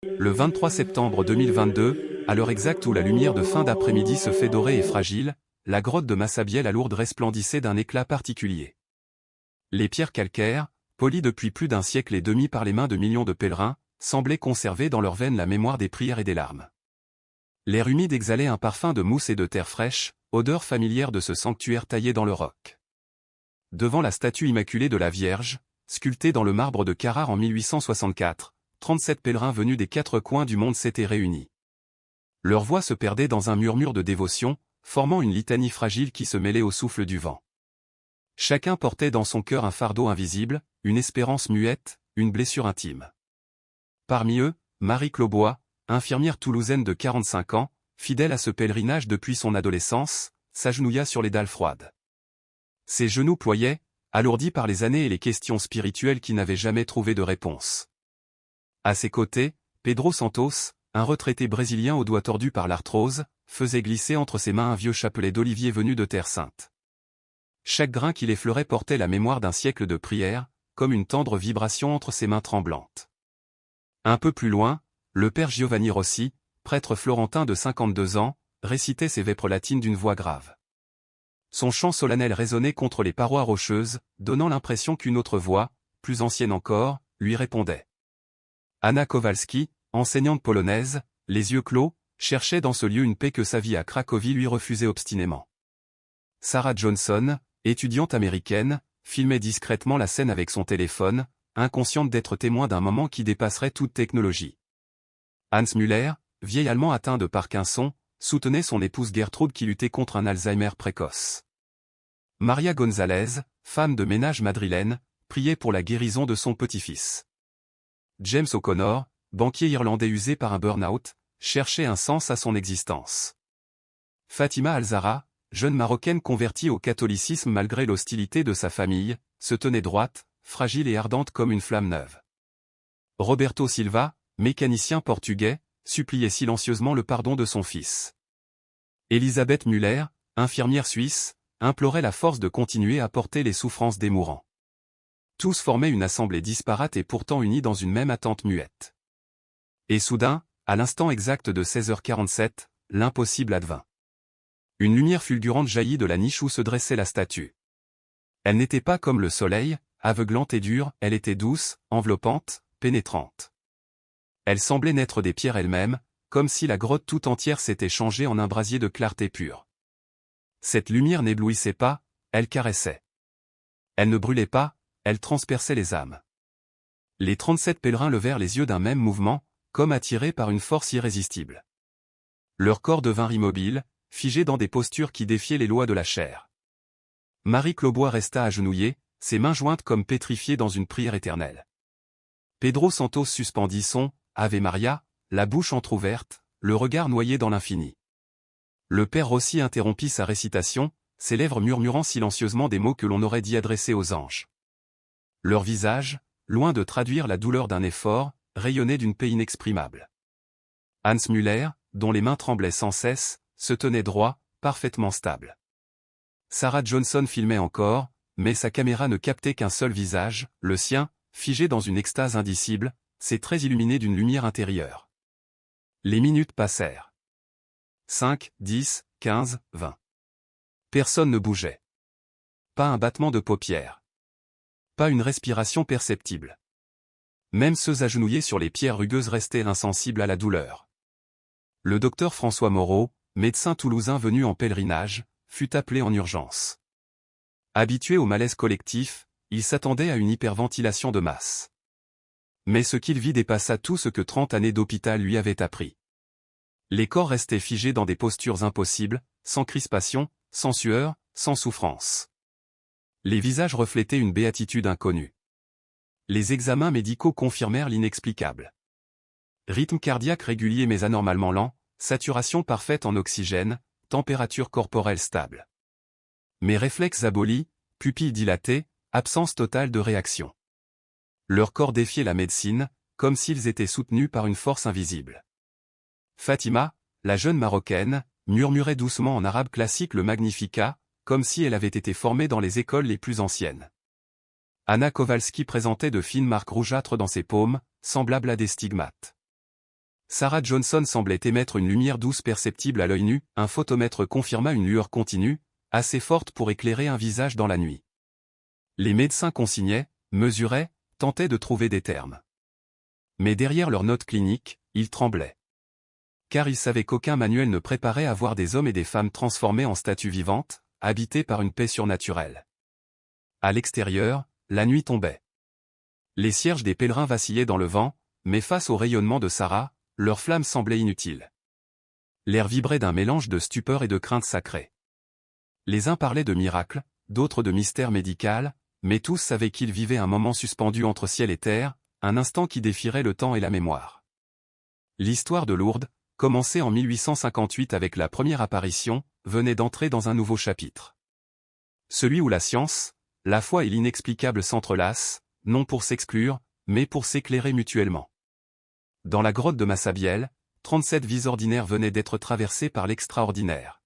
Le 23 septembre 2022, à l'heure exacte où la lumière de fin d'après-midi se fait dorée et fragile, la grotte de Massabielle à Lourdes resplendissait d'un éclat particulier. Les pierres calcaires, polies depuis plus d'un siècle et demi par les mains de millions de pèlerins, semblaient conserver dans leurs veines la mémoire des prières et des larmes. L'air humide exhalait un parfum de mousse et de terre fraîche, odeur familière de ce sanctuaire taillé dans le roc. Devant la statue immaculée de la Vierge, sculptée dans le marbre de Carrare en 1864, 37 pèlerins venus des quatre coins du monde s'étaient réunis. Leur voix se perdait dans un murmure de dévotion, formant une litanie fragile qui se mêlait au souffle du vent. Chacun portait dans son cœur un fardeau invisible, une espérance muette, une blessure intime. Parmi eux, Marie Clobois, infirmière toulousaine de 45 ans, fidèle à ce pèlerinage depuis son adolescence, s'agenouilla sur les dalles froides. Ses genoux ployaient, alourdis par les années et les questions spirituelles qui n'avaient jamais trouvé de réponse. À ses côtés, Pedro Santos, un retraité brésilien aux doigts tordus par l'arthrose, faisait glisser entre ses mains un vieux chapelet d'olivier venu de Terre Sainte. Chaque grain qu'il effleurait portait la mémoire d'un siècle de prière, comme une tendre vibration entre ses mains tremblantes. Un peu plus loin, le père Giovanni Rossi, prêtre florentin de 52 ans, récitait ses vêpres latines d'une voix grave. Son chant solennel résonnait contre les parois rocheuses, donnant l'impression qu'une autre voix, plus ancienne encore, lui répondait. Anna Kowalski, enseignante polonaise, les yeux clos, cherchait dans ce lieu une paix que sa vie à Cracovie lui refusait obstinément. Sarah Johnson, étudiante américaine, filmait discrètement la scène avec son téléphone, inconsciente d'être témoin d'un moment qui dépasserait toute technologie. Hans Müller, vieil Allemand atteint de Parkinson, soutenait son épouse Gertrude qui luttait contre un Alzheimer précoce. Maria Gonzalez, femme de ménage madrilène, priait pour la guérison de son petit-fils. James O'Connor, banquier irlandais usé par un burn-out, cherchait un sens à son existence. Fatima Alzara, jeune Marocaine convertie au catholicisme malgré l'hostilité de sa famille, se tenait droite, fragile et ardente comme une flamme neuve. Roberto Silva, mécanicien portugais, suppliait silencieusement le pardon de son fils. Elisabeth Müller, infirmière suisse, implorait la force de continuer à porter les souffrances des mourants. Tous formaient une assemblée disparate et pourtant unie dans une même attente muette. Et soudain, à l'instant exact de 16h47, l'impossible advint. Une lumière fulgurante jaillit de la niche où se dressait la statue. Elle n'était pas comme le soleil, aveuglante et dure, elle était douce, enveloppante, pénétrante. Elle semblait naître des pierres elles-mêmes, comme si la grotte tout entière s'était changée en un brasier de clarté pure. Cette lumière n'éblouissait pas, elle caressait. Elle ne brûlait pas, elle transperçait les âmes. Les 37 pèlerins levèrent les yeux d'un même mouvement, comme attirés par une force irrésistible. Leurs corps devinrent immobiles, figés dans des postures qui défiaient les lois de la chair. Marie Clobois resta agenouillée, ses mains jointes comme pétrifiées dans une prière éternelle. Pedro Santos suspendit son « Ave Maria », la bouche entr'ouverte, le regard noyé dans l'infini. Le père Rossi interrompit sa récitation, ses lèvres murmurant silencieusement des mots que l'on aurait dit adressés aux anges. Leur visage, loin de traduire la douleur d'un effort, rayonnait d'une paix inexprimable. Hans Müller, dont les mains tremblaient sans cesse, se tenait droit, parfaitement stable. Sarah Johnson filmait encore, mais sa caméra ne captait qu'un seul visage, le sien, figé dans une extase indicible, ses traits illuminés d'une lumière intérieure. Les minutes passèrent. 5, 10, 15, 20. Personne ne bougeait. Pas un battement de paupières. Pas une respiration perceptible. Même ceux agenouillés sur les pierres rugueuses restaient insensibles à la douleur. Le docteur François Moreau, médecin toulousain venu en pèlerinage, fut appelé en urgence. Habitué au malaise collectif, il s'attendait à une hyperventilation de masse. Mais ce qu'il vit dépassa tout ce que 30 années d'hôpital lui avaient appris. Les corps restaient figés dans des postures impossibles, sans crispation, sans sueur, sans souffrance. Les visages reflétaient une béatitude inconnue. Les examens médicaux confirmèrent l'inexplicable. Rythme cardiaque régulier mais anormalement lent, saturation parfaite en oxygène, température corporelle stable. Mais réflexes abolis, pupilles dilatées, absence totale de réaction. Leur corps défiait la médecine, comme s'ils étaient soutenus par une force invisible. Fatima, la jeune Marocaine, murmurait doucement en arabe classique le Magnificat, comme si elle avait été formée dans les écoles les plus anciennes. Anna Kowalski présentait de fines marques rougeâtres dans ses paumes, semblables à des stigmates. Sarah Johnson semblait émettre une lumière douce perceptible à l'œil nu, un photomètre confirma une lueur continue, assez forte pour éclairer un visage dans la nuit. Les médecins consignaient, mesuraient, tentaient de trouver des termes. Mais derrière leurs notes cliniques, ils tremblaient. Car ils savaient qu'aucun manuel ne préparait à voir des hommes et des femmes transformés en statues vivantes, habités par une paix surnaturelle. À l'extérieur, la nuit tombait. Les cierges des pèlerins vacillaient dans le vent, mais face au rayonnement de Sarah, leur flamme semblait inutile. L'air vibrait d'un mélange de stupeur et de crainte sacrée. Les uns parlaient de miracles, d'autres de mystère médical, mais tous savaient qu'ils vivaient un moment suspendu entre ciel et terre, un instant qui défierait le temps et la mémoire. L'histoire de Lourdes, commencée en 1858 avec la première apparition, venait d'entrer dans un nouveau chapitre. Celui où la science, la foi et l'inexplicable s'entrelacent, non pour s'exclure, mais pour s'éclairer mutuellement. Dans la grotte de Massabielle, 37 vies ordinaires venaient d'être traversées par l'extraordinaire.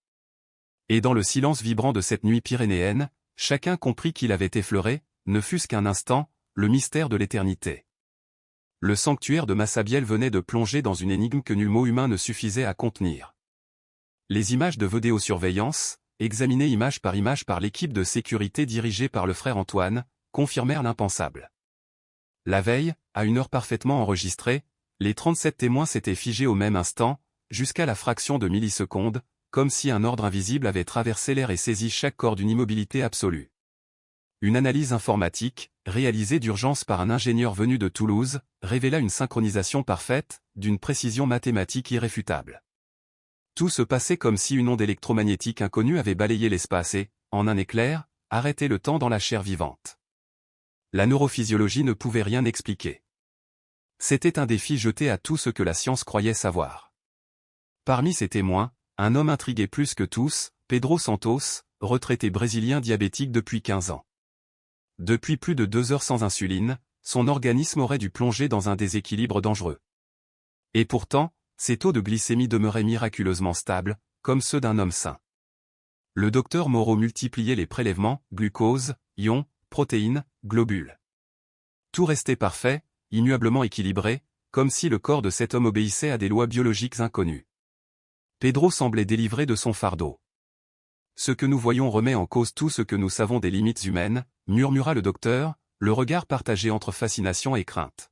Et dans le silence vibrant de cette nuit pyrénéenne, chacun comprit qu'il avait effleuré, ne fût-ce qu'un instant, le mystère de l'éternité. Le sanctuaire de Massabielle venait de plonger dans une énigme que nul mot humain ne suffisait à contenir. Les images de vidéosurveillance, examinées image par l'équipe de sécurité dirigée par le frère Antoine, confirmèrent l'impensable. La veille, à une heure parfaitement enregistrée, les 37 témoins s'étaient figés au même instant, jusqu'à la fraction de milliseconde, comme si un ordre invisible avait traversé l'air et saisi chaque corps d'une immobilité absolue. Une analyse informatique, réalisée d'urgence par un ingénieur venu de Toulouse, révéla une synchronisation parfaite, d'une précision mathématique irréfutable. Tout se passait comme si une onde électromagnétique inconnue avait balayé l'espace et, en un éclair, arrêté le temps dans la chair vivante. La neurophysiologie ne pouvait rien expliquer. C'était un défi jeté à tout ce que la science croyait savoir. Parmi ces témoins, un homme intrigué plus que tous, Pedro Santos, retraité brésilien diabétique depuis 15 ans. Depuis plus de 2 heures sans insuline, son organisme aurait dû plonger dans un déséquilibre dangereux. Et pourtant, ses taux de glycémie demeuraient miraculeusement stables, comme ceux d'un homme sain. Le docteur Moreau multipliait les prélèvements, glucose, ions, protéines, globules. Tout restait parfait, immuablement équilibré, comme si le corps de cet homme obéissait à des lois biologiques inconnues. Pedro semblait délivré de son fardeau. Ce que nous voyons remet en cause tout ce que nous savons des limites humaines, murmura le docteur, le regard partagé entre fascination et crainte.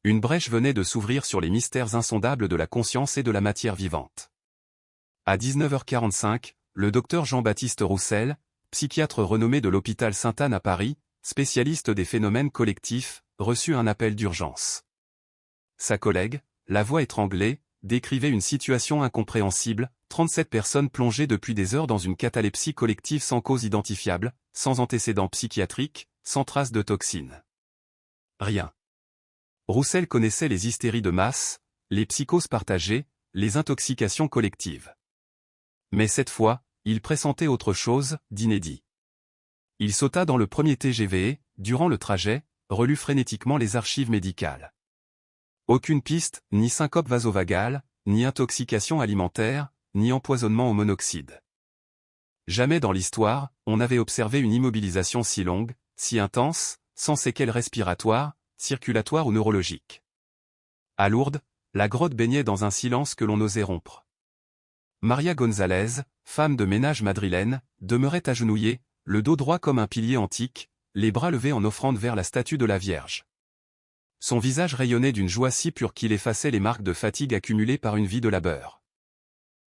Une brèche venait de s'ouvrir sur les mystères insondables de la conscience et de la matière vivante. À 19h45, le docteur Jean-Baptiste Roussel, psychiatre renommé de l'hôpital Sainte-Anne à Paris, spécialiste des phénomènes collectifs, reçut un appel d'urgence. Sa collègue, la voix étranglée, décrivait une situation incompréhensible, 37 personnes plongées depuis des heures dans une catalepsie collective sans cause identifiable, sans antécédents psychiatriques, sans traces de toxines. Rien. Roussel connaissait les hystéries de masse, les psychoses partagées, les intoxications collectives. Mais cette fois, il pressentait autre chose, d'inédit. Il sauta dans le premier TGV et, durant le trajet, relut frénétiquement les archives médicales. Aucune piste, ni syncope vasovagale, ni intoxication alimentaire, ni empoisonnement au monoxyde. Jamais dans l'histoire, on n'avait observé une immobilisation si longue, si intense, sans séquelles respiratoires, circulatoires ou neurologiques. À Lourdes, la grotte baignait dans un silence que l'on osait rompre. Maria González, femme de ménage madrilène, demeurait agenouillée, le dos droit comme un pilier antique, les bras levés en offrande vers la statue de la Vierge. Son visage rayonnait d'une joie si pure qu'il effaçait les marques de fatigue accumulées par une vie de labeur.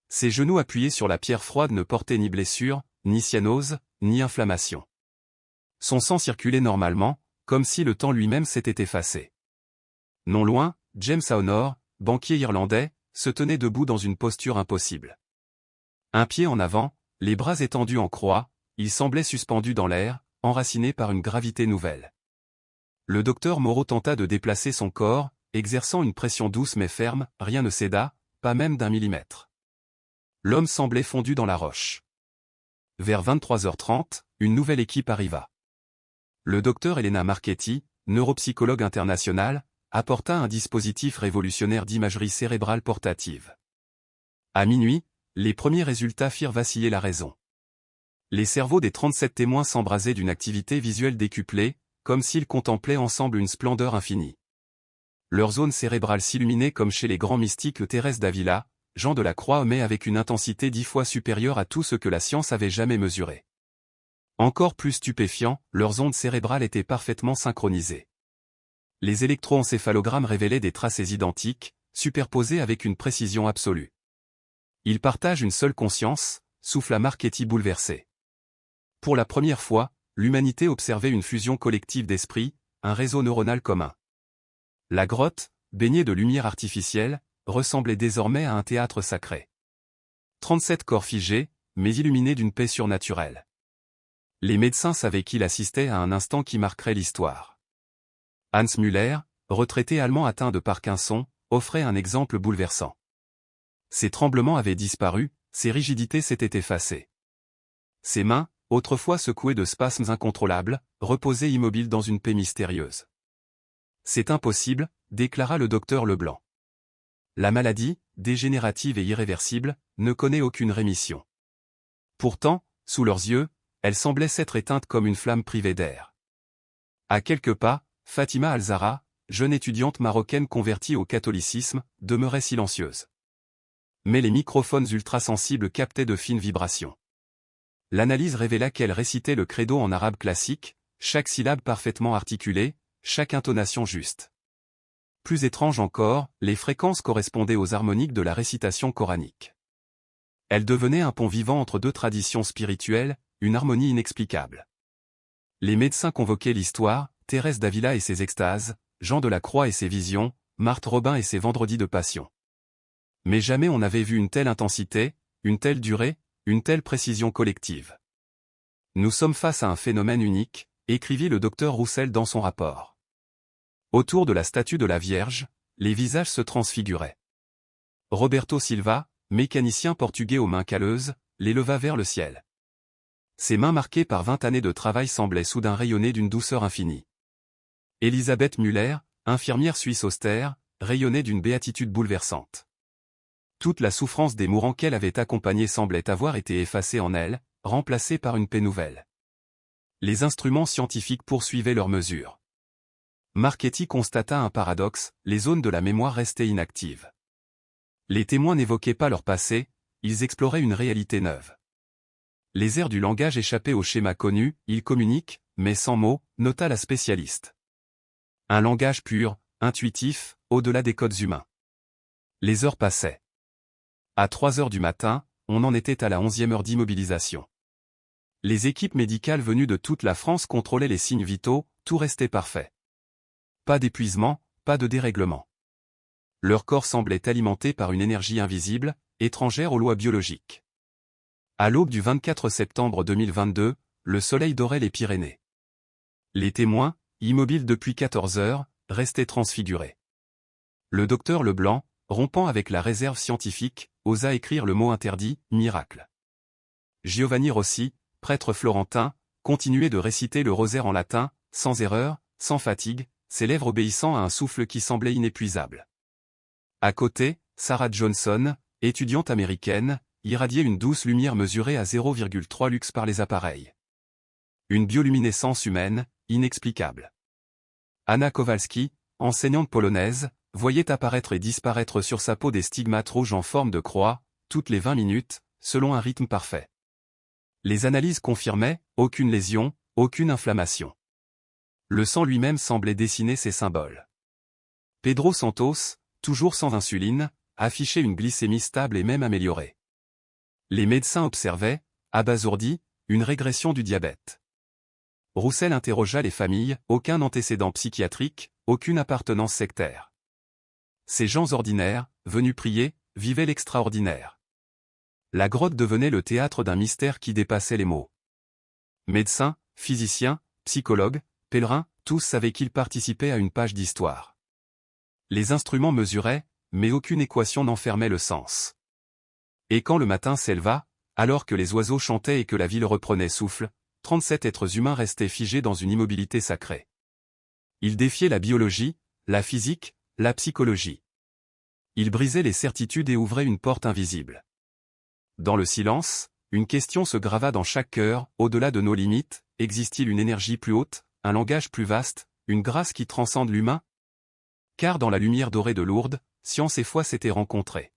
Ses genoux appuyés sur la pierre froide ne portaient ni blessure, ni cyanose, ni inflammation. Son sang circulait normalement, comme si le temps lui-même s'était effacé. Non loin, James Aonor, banquier irlandais, se tenait debout dans une posture impossible. Un pied en avant, les bras étendus en croix, il semblait suspendu dans l'air, enraciné par une gravité nouvelle. Le docteur Moreau tenta de déplacer son corps, exerçant une pression douce mais ferme, rien ne céda, pas même d'1 millimètre. L'homme semblait fondu dans la roche. Vers 23h30, une nouvelle équipe arriva. Le docteur Elena Marchetti, neuropsychologue internationale, apporta un dispositif révolutionnaire d'imagerie cérébrale portative. À minuit, les premiers résultats firent vaciller la raison. Les cerveaux des 37 témoins s'embrasaient d'une activité visuelle décuplée, comme s'ils contemplaient ensemble une splendeur infinie. leurs zones cérébrales s'illuminaient comme chez les grands mystiques Thérèse d'Avila, Jean de la Croix, mais avec une intensité 10 fois supérieure à tout ce que la science avait jamais mesuré. Encore plus stupéfiant, leurs ondes cérébrales étaient parfaitement synchronisées. Les électroencéphalogrammes révélaient des tracés identiques, superposés avec une précision absolue. Ils partagent une seule conscience, souffla Marchetti bouleversé. Pour la première fois, l'humanité observait une fusion collective d'esprit, un réseau neuronal commun. La grotte, baignée de lumière artificielle, ressemblait désormais à un théâtre sacré. 37 corps figés, mais illuminés d'une paix surnaturelle. Les médecins savaient qu'ils assistaient à un instant qui marquerait l'histoire. Hans Müller, retraité allemand atteint de Parkinson, offrait un exemple bouleversant. Ses tremblements avaient disparu, ses rigidités s'étaient effacées. Ses mains, autrefois secouées de spasmes incontrôlables, reposaient immobiles dans une paix mystérieuse. « C'est impossible », déclara le docteur Leblanc. La maladie, dégénérative et irréversible, ne connaît aucune rémission. Pourtant, sous leurs yeux, elle semblait s'être éteinte comme une flamme privée d'air. À quelques pas, Fatima Al-Zahra, jeune étudiante marocaine convertie au catholicisme, demeurait silencieuse. Mais les microphones ultrasensibles captaient de fines vibrations. L'analyse révéla qu'elle récitait le credo en arabe classique, chaque syllabe parfaitement articulée, chaque intonation juste. Plus étrange encore, les fréquences correspondaient aux harmoniques de la récitation coranique. Elle devenait un pont vivant entre deux traditions spirituelles, une harmonie inexplicable. Les médecins convoquaient l'histoire, Thérèse d'Avila et ses extases, Jean de la Croix et ses visions, Marthe Robin et ses vendredis de passion. Mais jamais on n'avait vu une telle intensité, une telle durée, une telle précision collective. Nous sommes face à un phénomène unique, écrivit le docteur Roussel dans son rapport. Autour de la statue de la Vierge, les visages se transfiguraient. Roberto Silva, mécanicien portugais aux mains calleuses, les leva vers le ciel. Ses mains marquées par 20 années de travail semblaient soudain rayonner d'une douceur infinie. Elisabeth Müller, infirmière suisse austère, rayonnait d'une béatitude bouleversante. Toute la souffrance des mourants qu'elle avait accompagnés semblait avoir été effacée en elle, remplacée par une paix nouvelle. Les instruments scientifiques poursuivaient leurs mesures. Marchetti constata un paradoxe, les zones de la mémoire restaient inactives. Les témoins n'évoquaient pas leur passé, ils exploraient une réalité neuve. Les airs du langage échappaient au schéma connu, ils communiquent, mais sans mots, nota la spécialiste. Un langage pur, intuitif, au-delà des codes humains. Les heures passaient. À 3 heures du matin, on en était à la 11e heure d'immobilisation. Les équipes médicales venues de toute la France contrôlaient les signes vitaux, tout restait parfait. Pas d'épuisement, pas de dérèglement. Leur corps semblait alimenté par une énergie invisible, étrangère aux lois biologiques. À l'aube du 24 septembre 2022, le soleil dorait les Pyrénées. Les témoins, immobiles depuis 14 heures, restaient transfigurés. Le docteur Leblanc, rompant avec la réserve scientifique, osa écrire le mot interdit, miracle. Giovanni Rossi, prêtre florentin, continuait de réciter le rosaire en latin, sans erreur, sans fatigue, ses lèvres obéissant à un souffle qui semblait inépuisable. À côté, Sarah Johnson, étudiante américaine, irradiait une douce lumière mesurée à 0,3 lux par les appareils. Une bioluminescence humaine, inexplicable. Anna Kowalski, enseignante polonaise, voyait apparaître et disparaître sur sa peau des stigmates rouges en forme de croix, toutes les 20 minutes, selon un rythme parfait. Les analyses confirmaient, aucune lésion, aucune inflammation. Le sang lui-même semblait dessiner ces symboles. Pedro Santos, toujours sans insuline, affichait une glycémie stable et même améliorée. Les médecins observaient, abasourdis, une régression du diabète. Roussel interrogea les familles, aucun antécédent psychiatrique, aucune appartenance sectaire. Ces gens ordinaires, venus prier, vivaient l'extraordinaire. La grotte devenait le théâtre d'un mystère qui dépassait les mots. Médecins, physiciens, psychologues, pèlerins, tous savaient qu'ils participaient à une page d'histoire. Les instruments mesuraient, mais aucune équation n'enfermait le sens. Et quand le matin s'éleva, alors que les oiseaux chantaient et que la ville reprenait souffle, 37 êtres humains restaient figés dans une immobilité sacrée. Ils défiaient la biologie, la physique, la psychologie. Ils brisaient les certitudes et ouvraient une porte invisible. Dans le silence, une question se grava dans chaque cœur, au-delà de nos limites, existe-t-il une énergie plus haute, un langage plus vaste, une grâce qui transcende l'humain ? car dans la lumière dorée de Lourdes, science et foi s'étaient rencontrées.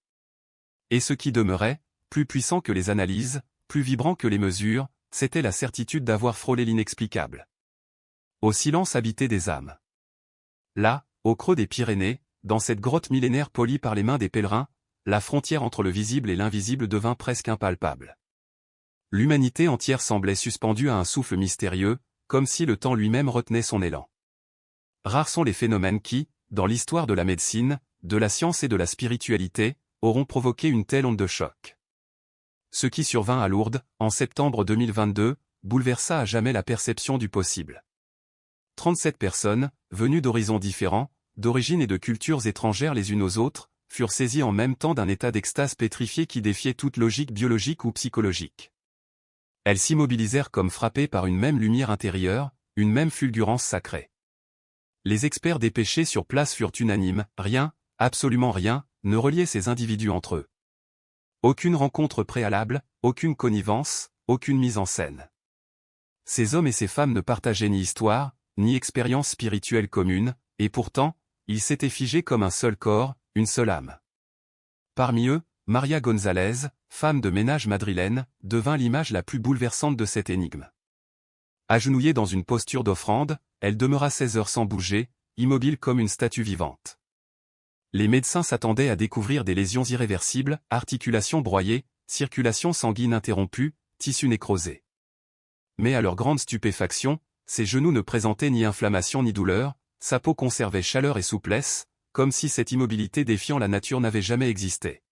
Et ce qui demeurait, plus puissant que les analyses, plus vibrant que les mesures, c'était la certitude d'avoir frôlé l'inexplicable. Au silence habité des âmes. Là, au creux des Pyrénées, dans cette grotte millénaire polie par les mains des pèlerins, la frontière entre le visible et l'invisible devint presque impalpable. L'humanité entière semblait suspendue à un souffle mystérieux, comme si le temps lui-même retenait son élan. Rares sont les phénomènes qui, dans l'histoire de la médecine, de la science et de la spiritualité, auront provoqué une telle onde de choc. Ce qui survint à Lourdes, en septembre 2022, bouleversa à jamais la perception du possible. 37 personnes, venues d'horizons différents, d'origines et de cultures étrangères les unes aux autres, furent saisies en même temps d'un état d'extase pétrifié qui défiait toute logique biologique ou psychologique. Elles s'immobilisèrent comme frappées par une même lumière intérieure, une même fulgurance sacrée. Les experts dépêchés sur place furent unanimes, rien, absolument rien, ne reliait ces individus entre eux. Aucune rencontre préalable, aucune connivence, aucune mise en scène. Ces hommes et ces femmes ne partageaient ni histoire, ni expérience spirituelle commune, et pourtant, ils s'étaient figés comme un seul corps, une seule âme. Parmi eux, Maria González, femme de ménage madrilène, devint l'image la plus bouleversante de cette énigme. Agenouillée dans une posture d'offrande, elle demeura 16 heures sans bouger, immobile comme une statue vivante. Les médecins s'attendaient à découvrir des lésions irréversibles, articulations broyées, circulation sanguine interrompue, tissus nécrosés. Mais à leur grande stupéfaction, ses genoux ne présentaient ni inflammation ni douleur, sa peau conservait chaleur et souplesse, comme si cette immobilité défiant la nature n'avait jamais existé.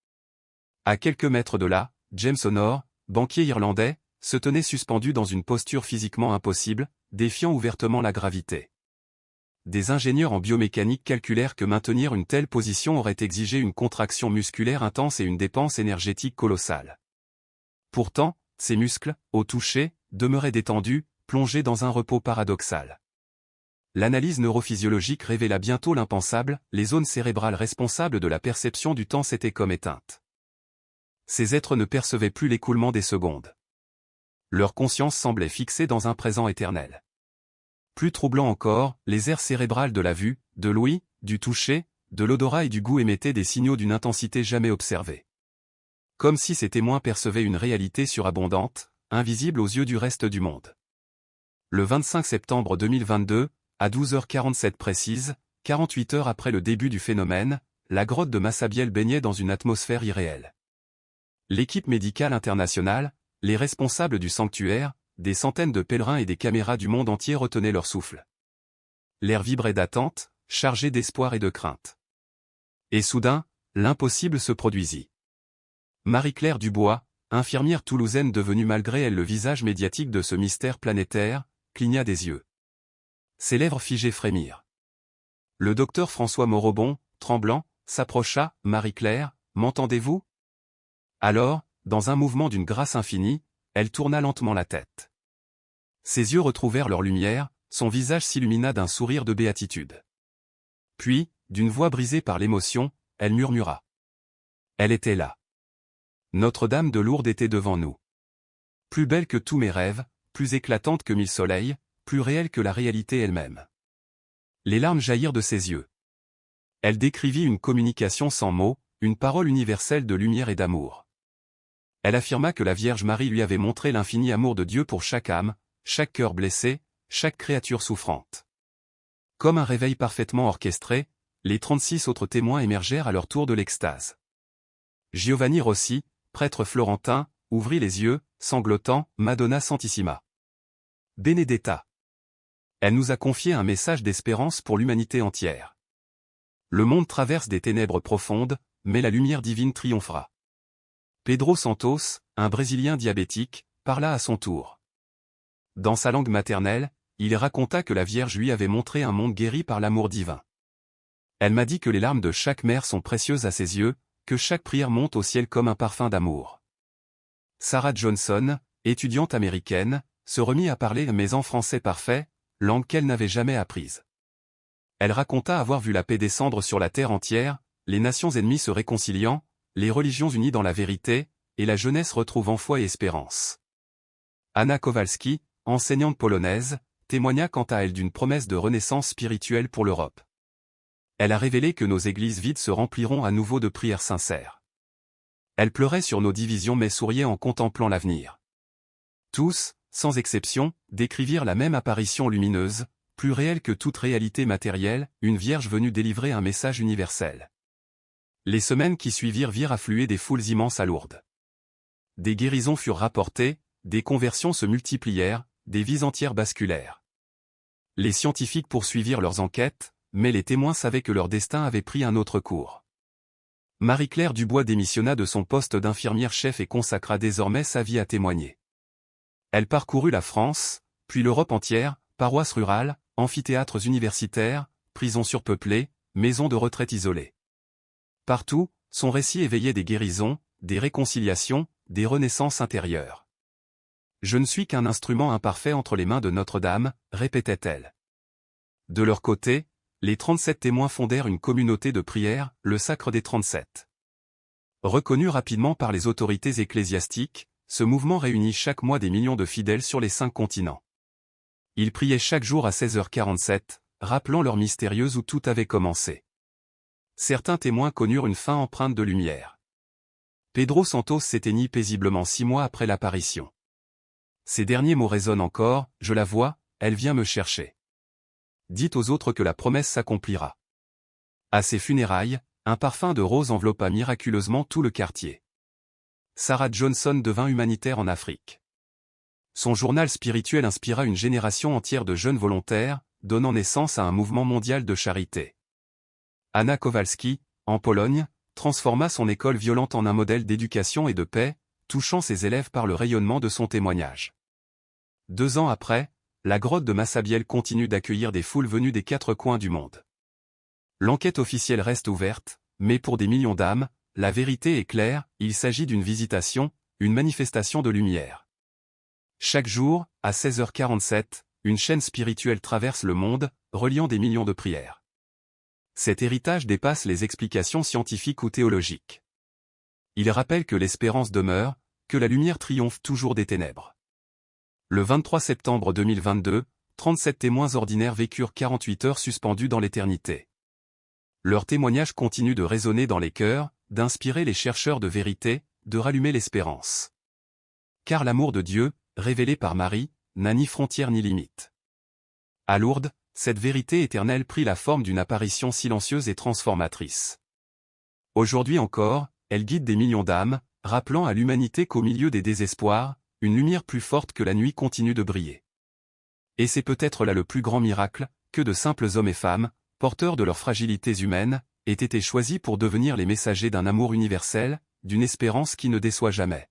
À quelques mètres de là, James Honor, banquier irlandais, se tenait suspendu dans une posture physiquement impossible, défiant ouvertement la gravité. Des ingénieurs en biomécanique calculèrent que maintenir une telle position aurait exigé une contraction musculaire intense et une dépense énergétique colossale. Pourtant, ses muscles, au toucher, demeuraient détendus, plongés dans un repos paradoxal. L'analyse neurophysiologique révéla bientôt l'impensable, les zones cérébrales responsables de la perception du temps s'étaient comme éteintes. Ces êtres ne percevaient plus l'écoulement des secondes. Leur conscience semblait fixée dans un présent éternel. Plus troublant encore, les aires cérébrales de la vue, de l'ouïe, du toucher, de l'odorat et du goût émettaient des signaux d'une intensité jamais observée. Comme si ces témoins percevaient une réalité surabondante, invisible aux yeux du reste du monde. Le 25 septembre 2022, à 12h47 précise, 48 heures après le début du phénomène, la grotte de Massabielle baignait dans une atmosphère irréelle. L'équipe médicale internationale, les responsables du sanctuaire, des centaines de pèlerins et des caméras du monde entier retenaient leur souffle. L'air vibrait d'attente, chargé d'espoir et de crainte. Et soudain, l'impossible se produisit. Marie-Claire Dubois, infirmière toulousaine devenue malgré elle le visage médiatique de ce mystère planétaire, cligna des yeux. Ses lèvres figées frémirent. Le docteur François Morobon, tremblant, s'approcha. « Marie-Claire, m'entendez-vous » Alors, dans un mouvement d'une grâce infinie, elle tourna lentement la tête. Ses yeux retrouvèrent leur lumière, son visage s'illumina d'un sourire de béatitude. Puis, d'une voix brisée par l'émotion, elle murmura. Elle était là. Notre-Dame de Lourdes était devant nous. Plus belle que tous mes rêves, plus éclatante que 1000 soleils, plus réelle que la réalité elle-même. Les larmes jaillirent de ses yeux. Elle décrivit une communication sans mots, une parole universelle de lumière et d'amour. Elle affirma que la Vierge Marie lui avait montré l'infini amour de Dieu pour chaque âme, chaque cœur blessé, chaque créature souffrante. Comme un réveil parfaitement orchestré, les 36 autres témoins émergèrent à leur tour de l'extase. Giovanni Rossi, prêtre florentin, ouvrit les yeux, sanglotant, « Madonna Santissima. Benedetta. Elle nous a confié un message d'espérance pour l'humanité entière. Le monde traverse des ténèbres profondes, mais la lumière divine triomphera. » Pedro Santos, un Brésilien diabétique, parla à son tour. Dans sa langue maternelle, il raconta que la Vierge lui avait montré un monde guéri par l'amour divin. Elle m'a dit que les larmes de chaque mère sont précieuses à ses yeux, que chaque prière monte au ciel comme un parfum d'amour. Sarah Johnson, étudiante américaine, se remit à parler mais en français parfait, langue qu'elle n'avait jamais apprise. Elle raconta avoir vu la paix descendre sur la terre entière, les nations ennemies se réconciliant, les religions unies dans la vérité, et la jeunesse retrouvant foi et espérance. Anna Kowalski, enseignante polonaise, témoigna quant à elle d'une promesse de renaissance spirituelle pour l'Europe. Elle a révélé que nos églises vides se rempliront à nouveau de prières sincères. Elle pleurait sur nos divisions mais souriait en contemplant l'avenir. Tous, sans exception, décrivirent la même apparition lumineuse, plus réelle que toute réalité matérielle, une vierge venue délivrer un message universel. Les semaines qui suivirent virent affluer des foules immenses à Lourdes. Des guérisons furent rapportées, des conversions se multiplièrent, des vies entières basculèrent. Les scientifiques poursuivirent leurs enquêtes, mais les témoins savaient que leur destin avait pris un autre cours. Marie-Claire Dubois démissionna de son poste d'infirmière-chef et consacra désormais sa vie à témoigner. Elle parcourut la France, puis l'Europe entière, paroisses rurales, amphithéâtres universitaires, prisons surpeuplées, maisons de retraite isolées. Partout, son récit éveillait des guérisons, des réconciliations, des renaissances intérieures. « Je ne suis qu'un instrument imparfait entre les mains de Notre-Dame », répétait-elle. De leur côté, les 37 témoins fondèrent une communauté de prière, le Sacre des 37. Reconnu rapidement par les autorités ecclésiastiques, ce mouvement réunit chaque mois des millions de fidèles sur les 5 continents. Ils priaient chaque jour à 16h47, rappelant l'heure mystérieuse où tout avait commencé. Certains témoins connurent une fin empreinte de lumière. Pedro Santos s'éteignit paisiblement 6 mois après l'apparition. Ces derniers mots résonnent encore, « Je la vois, elle vient me chercher. » Dites aux autres que la promesse s'accomplira. À ses funérailles, un parfum de rose enveloppa miraculeusement tout le quartier. Sarah Johnson devint humanitaire en Afrique. Son journal spirituel inspira une génération entière de jeunes volontaires, donnant naissance à un mouvement mondial de charité. Anna Kowalski, en Pologne, transforma son école violente en un modèle d'éducation et de paix, touchant ses élèves par le rayonnement de son témoignage. 2 ans après, la grotte de Massabielle continue d'accueillir des foules venues des 4 coins du monde. L'enquête officielle reste ouverte, mais pour des millions d'âmes, la vérité est claire, il s'agit d'une visitation, une manifestation de lumière. Chaque jour, à 16h47, une chaîne spirituelle traverse le monde, reliant des millions de prières. Cet héritage dépasse les explications scientifiques ou théologiques. Il rappelle que l'espérance demeure, que la lumière triomphe toujours des ténèbres. Le 23 septembre 2022, 37 témoins ordinaires vécurent 48 heures suspendues dans l'éternité. Leur témoignage continue de résonner dans les cœurs, d'inspirer les chercheurs de vérité, de rallumer l'espérance. Car l'amour de Dieu, révélé par Marie, n'a ni frontières ni limites. À Lourdes, cette vérité éternelle prit la forme d'une apparition silencieuse et transformatrice. Aujourd'hui encore, elle guide des millions d'âmes, rappelant à l'humanité qu'au milieu des désespoirs, une lumière plus forte que la nuit continue de briller. Et c'est peut-être là le plus grand miracle, que de simples hommes et femmes, porteurs de leurs fragilités humaines, aient été choisis pour devenir les messagers d'un amour universel, d'une espérance qui ne déçoit jamais.